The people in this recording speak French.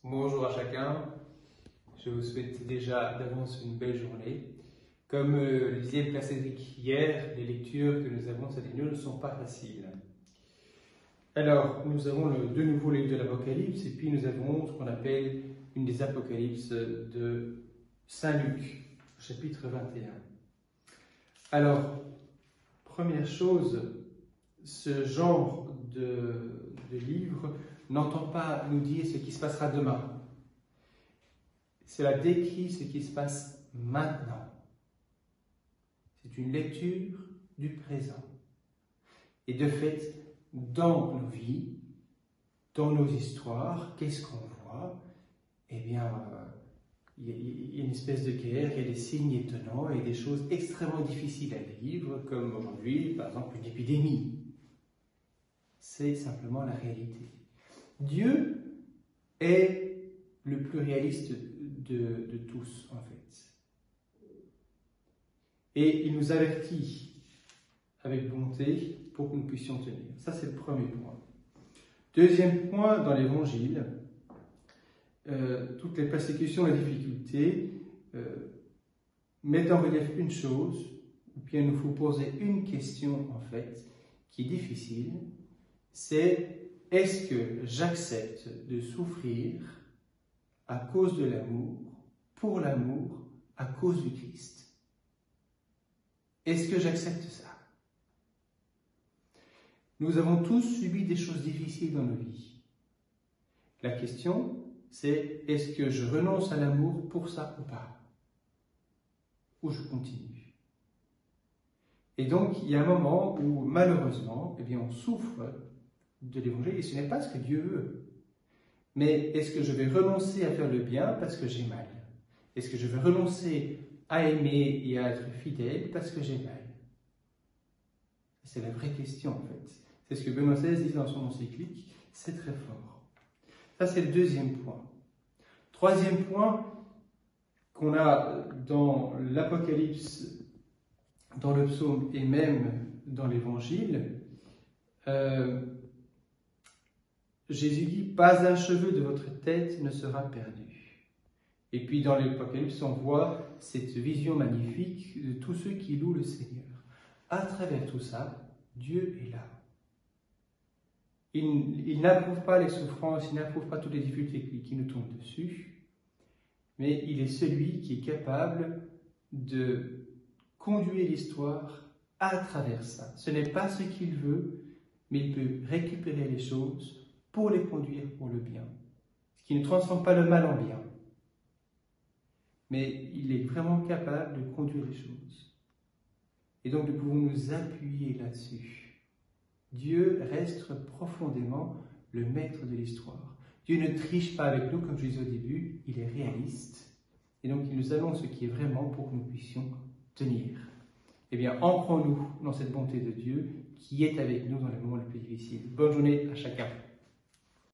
Bonjour à chacun, je vous souhaite déjà d'avance une belle journée. Comme le disait Père Cédric hier, les lectures que nous avons cette année ne sont pas faciles. Alors, nous avons de nouveau le livre de l'Apocalypse et puis nous avons ce qu'on appelle une des Apocalypses de Saint Luc, chapitre 21. Alors, première chose, ce genre de livre n'entend pas nous dire ce qui se passera demain. Cela décrit ce qui se passe maintenant. C'est une lecture du présent. Et de fait, dans nos vies, dans nos histoires, qu'est-ce qu'on voit? Eh bien, il y a une espèce de guerre, il y a des signes étonnants et des choses extrêmement difficiles à vivre, comme aujourd'hui, par exemple, une épidémie. C'est simplement la réalité. Dieu est le plus réaliste de tous, en fait. Et il nous avertit avec bonté pour que nous puissions tenir. Ça, c'est le premier point. Deuxième point, dans l'Évangile, toutes les persécutions et les difficultés mettent en relief une chose, ou bien il nous faut poser une question, en fait, qui est difficile, c'est: est-ce que j'accepte de souffrir à cause de l'amour, pour l'amour, à cause du Christ? Est-ce que j'accepte ça? Nous avons tous subi des choses difficiles dans nos vies. La question, c'est: est-ce que je renonce à l'amour pour ça ou pas? Ou je continue? Et donc, il y a un moment où, malheureusement, eh bien, on souffre de l'évangile, et ce n'est pas ce que Dieu veut. Mais est-ce que je vais renoncer à faire le bien parce que j'ai mal? Est-ce que je vais renoncer à aimer et à être fidèle parce que j'ai mal? C'est la vraie question, en fait. C'est ce que Benoît XVI dit dans son encyclique, c'est très fort. Ça, c'est le deuxième point. Troisième point qu'on a dans l'Apocalypse, dans le psaume et même dans l'Évangile, Jésus dit: pas un cheveu de votre tête ne sera perdu. Et puis dans l'Apocalypse, on voit cette vision magnifique de tous ceux qui louent le Seigneur. À travers tout ça, Dieu est là. Il n'approuve pas les souffrances, il n'approuve pas toutes les difficultés qui nous tombent dessus, mais il est celui qui est capable de conduire l'histoire à travers ça. Ce n'est pas ce qu'il veut, mais il peut récupérer les choses pour les conduire pour le bien. Ce qui ne transforme pas le mal en bien. Mais il est vraiment capable de conduire les choses. Et donc nous pouvons nous appuyer là-dessus. Dieu reste profondément le maître de l'histoire. Dieu ne triche pas avec nous, comme je disais au début, il est réaliste. Et donc il nous annonce ce qui est vraiment pour que nous puissions tenir. Eh bien, ancrons-nous dans cette bonté de Dieu qui est avec nous dans les moments les plus difficiles. Bonne journée à chacun.